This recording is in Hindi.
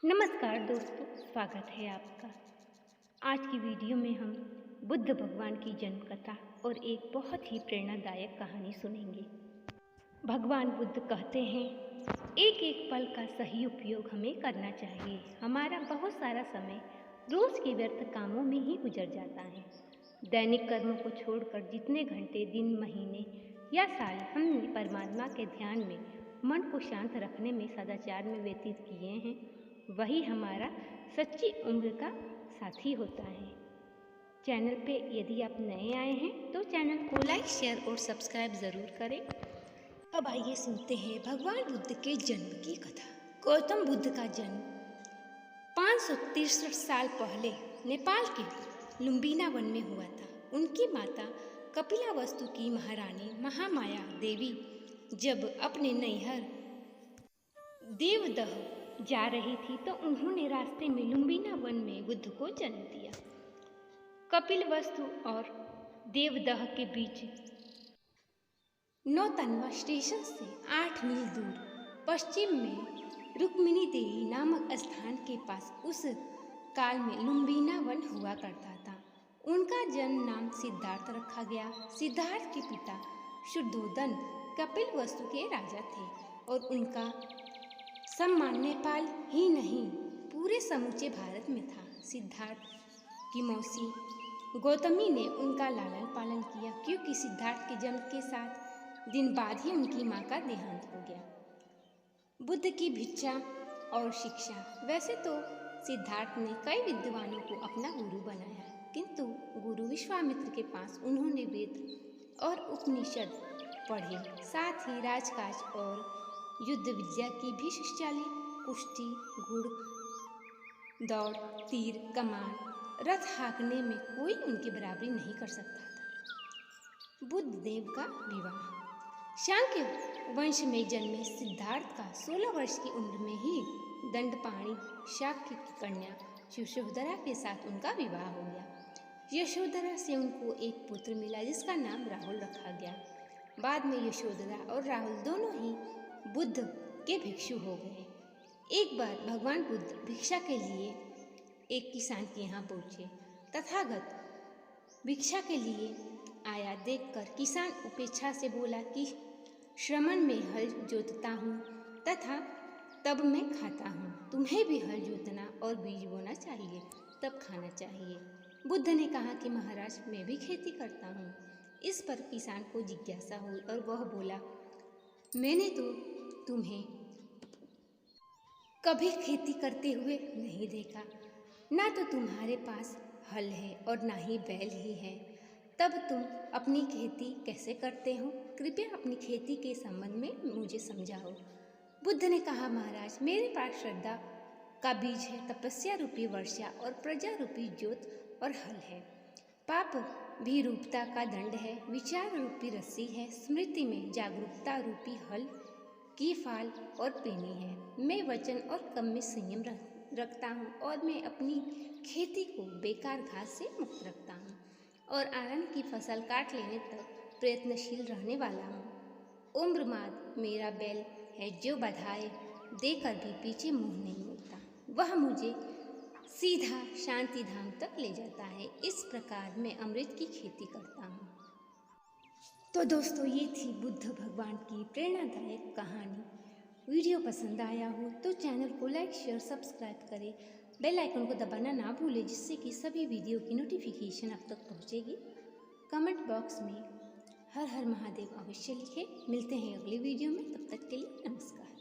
नमस्कार दोस्तों, स्वागत है आपका। आज की वीडियो में हम बुद्ध भगवान की जन्म कथा और एक बहुत ही प्रेरणादायक कहानी सुनेंगे। भगवान बुद्ध कहते हैं, एक एक पल का सही उपयोग हमें करना चाहिए। हमारा बहुत सारा समय रोज के व्यर्थ कामों में ही गुजर जाता है। दैनिक कर्मों को छोड़कर जितने घंटे दिन, महीने या साल हमने परमात्मा के ध्यान में मन को शांत रखने में, सदाचार में व्यतीत किए हैं, वही हमारा सच्ची उम्र का साथी होता है। चैनल पे यदि आप नए आए हैं तो चैनल को लाइक, शेयर और सब्सक्राइब ज़रूर करें। अब आइए सुनते हैं भगवान बुद्ध के जन्म की कथा। गौतम बुद्ध का जन्म 563 साल पहले नेपाल के लुम्बिनी वन में हुआ था। उनकी माता कपिलावस्तु की महारानी महामाया देवी जब अपने नैहर देवदह जा रही थी तो उन्होंने रास्ते में लुम्बिनी वन में बुद्ध को जन्म दिया। कपिलवस्तु और देवदह के बीच नौतनवा स्टेशन से 8 मील दूर पश्चिम में रुक्मिणी देवी नामक स्थान के पास उस काल में लुम्बिनी वन हुआ करता था। उनका जन्म नाम सिद्धार्थ रखा गया। सिद्धार्थ के पिता शुद्धोदन कपिलवस्तु के राजा थे और उनका सम्मान नेपाल ही नहीं पूरे समूचे भारत में था। सिद्धार्थ की मौसी गौतमी ने उनका लालन पालन किया, क्योंकि सिद्धार्थ के जन्म के 7 दिन बाद ही उनकी मां का देहांत हो गया। बुद्ध की भिक्षा और शिक्षा। वैसे तो सिद्धार्थ ने कई विद्वानों को अपना गुरु बनाया, किंतु गुरु विश्वामित्र के पास उन्होंने वेद और उपनिषद पढ़े, साथ ही राजकाज और युद्ध विद्या की भी शिक्षा ली। कुश्ती, घुड़ दौड़, तीर कमान, रथ हाँकने में कोई उनकी बराबरी नहीं कर सकता था। बुद्ध देव का विवाह। शाक्य वंश में जन्मे सिद्धार्थ का 16 वर्ष की उम्र में ही दंडपाणि शाक्य की कन्या यशोधरा के साथ उनका विवाह हो गया। यशोधरा से उनको एक पुत्र मिला जिसका नाम राहुल रखा गया। बाद में यशोधरा और राहुल दोनों ही बुद्ध के भिक्षु हो गए। एक बार भगवान बुद्ध भिक्षा के लिए एक किसान के यहाँ पहुँचे। तथागत भिक्षा के लिए आया देखकर किसान उपेक्षा से बोला कि श्रमण में हल जोतता हूँ तथा तब मैं खाता हूँ। तुम्हें भी हल जोतना और बीज बोना चाहिए, तब खाना चाहिए। बुद्ध ने कहा कि महाराज, मैं भी खेती करता हूँ। इस पर किसान को जिज्ञासा हुई और वह बोला, मैंने तो तुम्हें कभी खेती करते हुए नहीं देखा। ना तो तुम्हारे पास हल है और ना ही बैल ही है, तब तुम अपनी खेती कैसे करते हो? कृपया अपनी खेती के संबंध में मुझे समझाओ। बुद्ध ने कहा, महाराज, मेरे पास श्रद्धा का बीज है, तपस्या रूपी वर्षा और प्रजा रूपी ज्योत और हल है। पाप भी रूपता का दंड है, विचार रूपी रस्सी है, स्मृति में जागरूकता रूपी हल की फाल और पेनी है। मैं वचन और कर्म में संयम रखता हूँ और मैं अपनी खेती को बेकार घास से मुक्त रखता हूँ और आनंद की फसल काट लेने तक प्रयत्नशील रहने वाला हूँ। उम्रमाद मेरा बैल है जो बधाई देकर भी पीछे मुँह नहीं मोड़ता। वह मुझे सीधा शांति धाम तक ले जाता है। इस प्रकार मैं अमृत की खेती करता हूँ। तो दोस्तों, ये थी बुद्ध भगवान की प्रेरणादायक कहानी। वीडियो पसंद आया हो तो चैनल को लाइक, शेयर, सब्सक्राइब करें। बेल आइकन को दबाना ना भूलें, जिससे कि सभी वीडियो की नोटिफिकेशन आप तक पहुंचेगी। कमेंट बॉक्स में हर हर महादेव अवश्य लिखें। मिलते हैं अगली वीडियो में, तब तक के लिए नमस्कार।